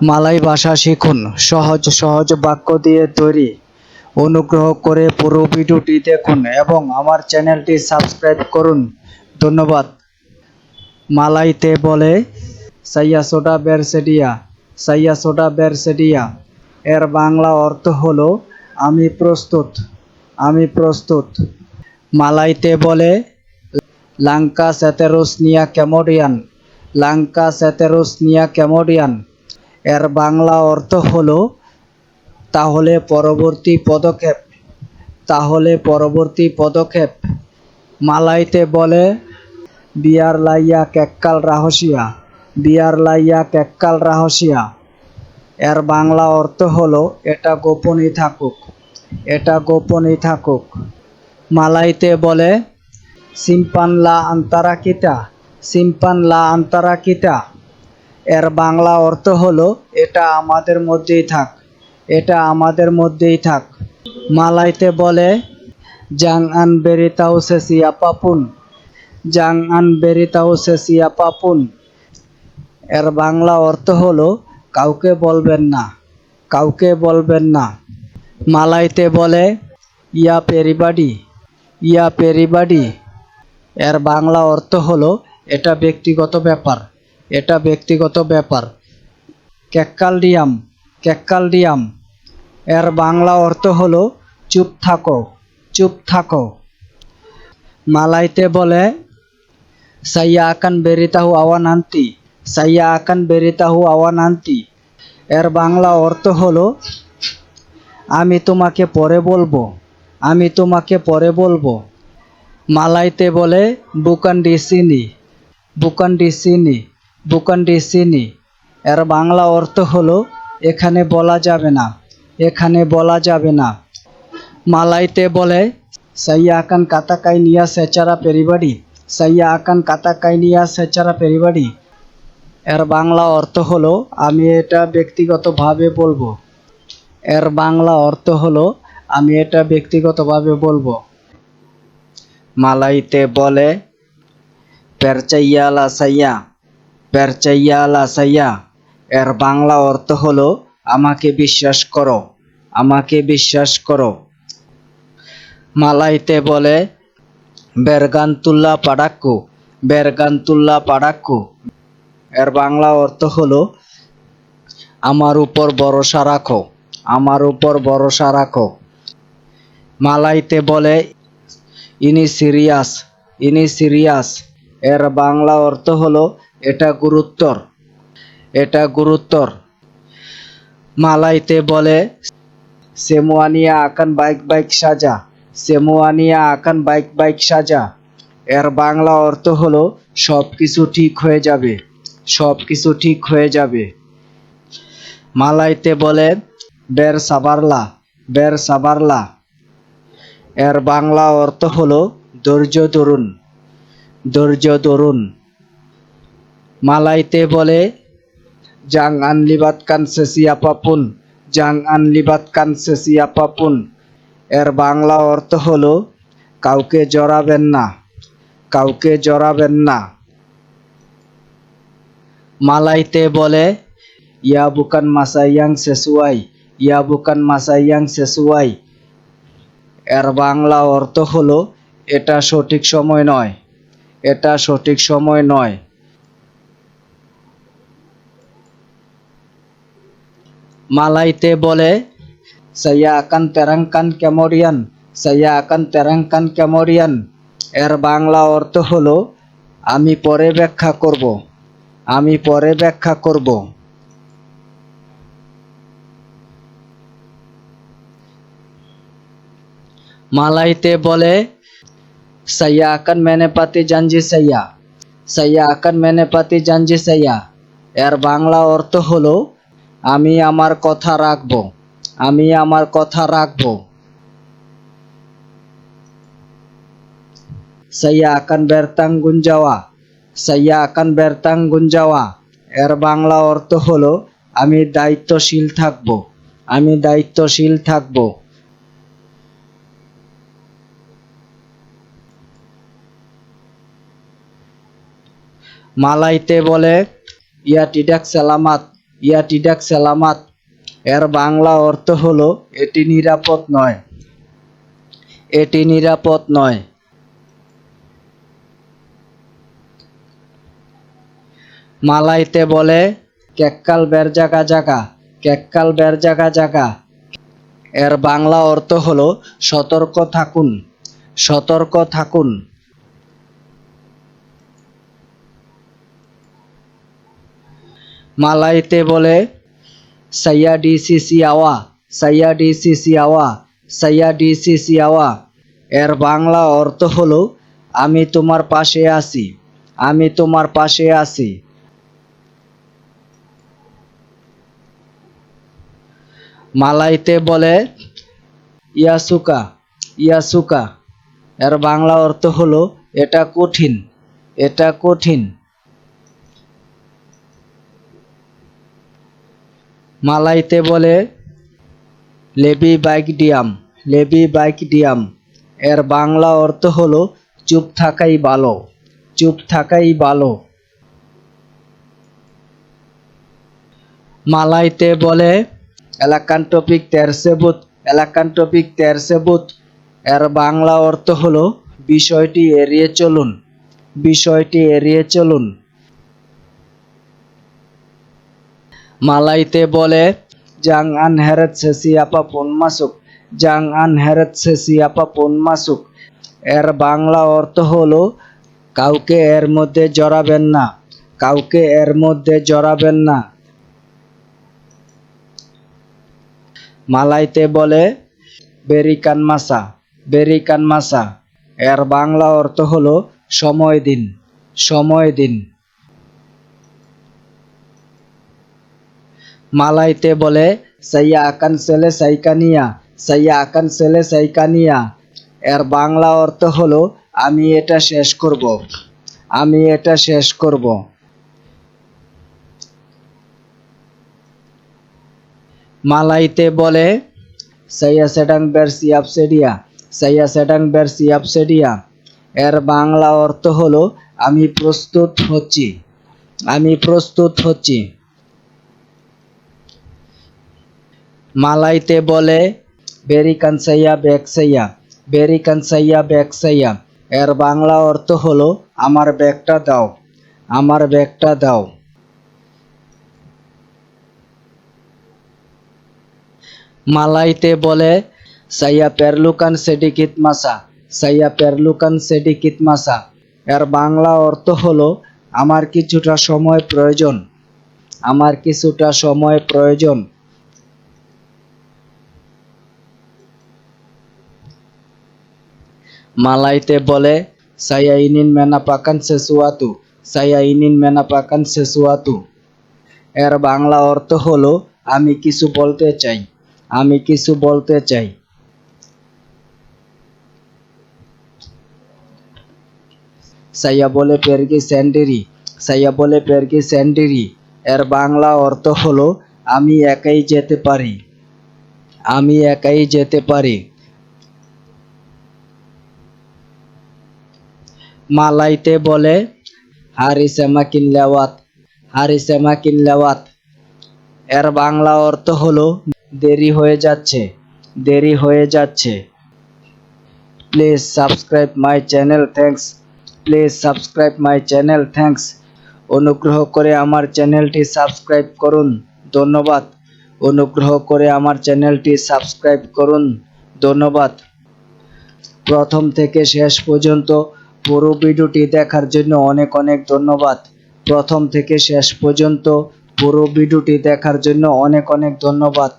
মালয় ভাষা শিখুন, সহজ সহজ বাক্য দিয়ে তৈরি। অনুগ্রহ করে পুরো ভিডিওটি দেখুন এবং আমার চ্যানেলটি সাবস্ক্রাইব করুন। ধন্যবাদ। মালয়তে বলে সাইয়া সোডা বেরসেডিয়া, সাইয়া সোডা বেরসেডিয়া। এর বাংলা অর্থ হলো আমি প্রস্তুত, আমি প্রস্তুত। মালয়তে বলে লাঙ্কা সেতেরোসনিয়া ক্যামোডিয়ান, লাঙ্কা সেতেরোসনিয়া ক্যামোডিয়ান। এর বাংলা অর্থ হলো তাহলে পরবর্তী পদক্ষেপ, তাহলে পরবর্তী পদক্ষেপ। মালয়তে বলে বিয়ার লাইয়া কেক্কাল রাহসিয়া, বিয়ার লাইয়া কেক্কাল রাহসিয়া। এর বাংলা অর্থ হলো এটা গোপনই থাকুক, এটা গোপনই থাকুক। মালয়তে বলে সিম্পান লা আন্তারা কিটা, সিম্পান লা আন্তারা কিটা। এর বাংলা অর্থ হলো এটা আমাদের মধ্যেই থাক, এটা আমাদের মধ্যেই থাক। মালয়তে বলে জাং আন বেরিতাও সে সিয়াপাপুন, জাং আন বেরিতাও সে সিয়াপাপুন। এর বাংলা অর্থ হলো কাউকে বলবেন না, কাউকে বলবেন না। মালয়তে বলে ইয়া পেরিবাডি, ইয়া পেরিবাডি। এর বাংলা অর্থ হলো এটা ব্যক্তিগত ব্যাপার, এটা ব্যক্তিগত ব্যাপার। কেক্কালডিয়াম, কেক্কালডিয়াম। এর বাংলা অর্থ হলো চুপ থাকো, চুপ থাকো। মালয়তে বলে সাইয়া আকান বেরিতাহু আওয়ানান্তি, সাইয়া আকান বেরিতাহু আওয়ানান্তি। এর বাংলা অর্থ হলো আমি তোমাকে পরে বলবো, আমি তোমাকে পরে বলবো। মালয়তে বলে বুকান ডিসিনি, বুকান ডিসিনি, বুকান ডিসিনি। এর বাংলা অর্থ হলো এখানে বলা যাবে না, এখানে বলা যাবে না। মালয়তে বলে সাইয়া আকান কাতাকাই নিয়া সেচারা পেরিবাডি, সাইয়া আকান কাতাকাই নিয়া সেচারা পেরিবাডি। এর বাংলা অর্থ হলো আমি এটা ব্যক্তিগতভাবে বলবো, এর বাংলা অর্থ হলো আমি এটা ব্যক্তিগতভাবে বলবো। মালয়তে বলে পেরচাইয়া লা সাইয়া, পেরচাইয়া লা সাইয়া। এর বাংলা অর্থ হলো আমাকে বিশ্বাস করো, আমাকে বিশ্বাস করো। মালয়তে বলে বেরগান্তুল্লা পাডাক্কু, বেরগান্তুল্লা পাডাক্কু। এর বাংলা অর্থ হলো আমার উপর ভরসা রাখো, আমার উপর ভরসা রাখো। মালয়তে বলে ইনি সিরিয়াস, ইনি সিরিয়াস। এর বাংলা অর্থ হলো এটা গুরুত্বর, এটা গুরুত্বর। মালয়তে বলে সেমুয়ানিয়া আকান বাইক বাইক সাজা, সেমুয়ানিয়া আকান বাইক বাইক সাজা। এর বাংলা অর্থ হলো সব কিছু ঠিক হয়ে যাবে, সব কিছু ঠিক হয়ে যাবে। মালয়তে বলে বের সাবারলা, বের সাবারলা। এর বাংলা অর্থ হলো ধৈর্য ধরুন, ধৈর্য ধরুন। মালয়তে বলে জাং আন লিবাতকান সে সিয়াপাপুন, জাং আন লিবাতকান সে সিয়াপাপুন। এর বাংলা অর্থ হলো কাউকে জড়াবেন না, কাউকে জড়াবেন না। মালয়তে বলে ইয়া বুকান মাসাইয়াং সেসুয়াই, ইয়া বুকান মাসাইয়াং সেসুয়াই। এর বাংলা অর্থ হলো এটা সঠিক সময় নয়, এটা সঠিক সময় নয়। মালয়তে বলে সাইয়া আকান তেরাংকান ক্যামোডিয়ান, সাইয়া আকান তেরাংকান ক্যামোডিয়ান। এর বাংলা অর্থ হলো আমি পরে ব্যাখ্যা করব, আমি পরে ব্যাখ্যা করব। মালয়তে বলে সাইয়া আকান মেনে পাতি জাঞ্জি সাইয়া, সাইয়া আকান মেনে পাতি জাঞ্জি সাইয়া। এর বাংলা অর্থ হলো আমি আমার কথা রাখবো, আমি আমার কথা রাখবো। সাইয়া আকান বেরতাং গুঞ্জাওয়া, সাইয়া আকান বেরতাং গুঞ্জাওয়া। এর বাংলা অর্থ হলো আমি দায়িত্বশীল থাকবো, আমি দায়িত্বশীল থাকবো। মালয়তে বলে ইয়া টিডাক সালামাত, ইয়া tidak selamat। এর বাংলা অর্থ হলো এটি নিরাপদ নয়, এটি নিরাপদ নয়। মালাইতে বলে কেক্কাল বেরজাগা জাগা, কেক্কাল বেরজাগা জাগা। এর বাংলা অর্থ হলো সতর্ক থাকুন, সতর্ক থাকুন। মালাইতে বলে সাইয়া ডিসিসি আওয়া, সাইয়া ডিসিসি আওয়া, সাইয়া ডিসিসি আওয়া। এর বাংলা অর্থ হলো আমি তোমার পাশে আছি, আমি তোমার পাশে আছি। মালাইতে বলে ইয়াসুকা, ইয়াসুকা। এর বাংলা অর্থ হলো এটা কঠিন, এটা কঠিন। মালাইতে বলে লেবি বাইক ডিয়াম, লেবি বাইক ডিয়াম। এর বাংলা অর্থ হলো চুপ থাকাই ভালো, চুপ থাকাই ভালো। মালাইতে বলে এলাকান টপিক তেরসেবুত, এলাকান টপিক তেরসেবুত। এর বাংলা অর্থ হলো বিষয়টি এড়িয়ে চলুন, বিষয়টি এড়িয়ে চলুন। মালাইতে বলে জাং আন হেরেত সে সিয়াপা পন মাসুক, জাং আন হেরেত সে সিয়াপা পন মাসুক। এর বাংলা অর্থ হলো কাউকে এর মধ্যে জড়াবেন না, কাউকে এর মধ্যে জড়াবেন না। মালাইতে বলে বেরিকান মাসা, বেরিকান মাসা। এর বাংলা অর্থ হলো সময় দিন, সময় দিন। মালাইতে বলে সাইয়া আকান সেলে সাইকানিয়া, সাইয়া আকান সেলে সাইকানিয়া। এর বাংলা অর্থ হলো আমি এটা শেষ করব, আমি এটা শেষ করব। মালাইতে বলে সাইয়া সেডাং ber siap sedia, সাইয়া সেডাং ber siap sedia। এর বাংলা অর্থ হলো আমি প্রস্তুত হচ্ছি, আমি প্রস্তুত হচ্ছি। মালাইতে বলে বেরিকান সাইয়া ব্যাগ সাইয়া, বেরিকান সাইয়া ব্যাগ সাইয়া। এর বাংলা অর্থ হলো আমার ব্যাগটা দাও, আমার ব্যাগটা দাও। মালাইতে বলে সাইয়া পেরলুকান সেডিকিত মাসা, সাইয়া পেরলুকান সেডিকিত মাসা। এর বাংলা অর্থ হলো আমার কিছুটা সময় প্রয়োজন, আমার কিছুটা সময় প্রয়োজন। মালাইতে বলে saya ingin menampakkan sesuatu, saya ingin menampakkan sesuatu। এর বাংলা অর্থ হলো আমি কিছু বলতে চাই, আমি কিছু বলতে চাই। saya boleh pergi sendiri, saya boleh pergi sendiri। এর বাংলা অর্থ হলো আমি একাই যেতে পারি, আমি একাই যেতে পারি। মালাইতে বলে hari semakin lewat, hari semakin lewat। এর বাংলা অর্থ হলো দেরি হয়ে যাচ্ছে, দেরি হয়ে যাচ্ছে। Please subscribe my channel, thanks. Please subscribe my channel, thanks. অনুগ্রহ করে আমার চ্যানেলটি সাবস্ক্রাইব করুন, ধন্যবাদ। অনুগ্রহ করে আমার চ্যানেলটি সাবস্ক্রাইব করুন, ধন্যবাদ। প্রথম থেকে শেষ পর্যন্ত পুরো ভিডিওটি দেখার জন্য অনেক অনেক ধন্যবাদ। প্রথম থেকে শেষ পর্যন্ত পুরো ভিডিওটি দেখার জন্য অনেক অনেক ধন্যবাদ।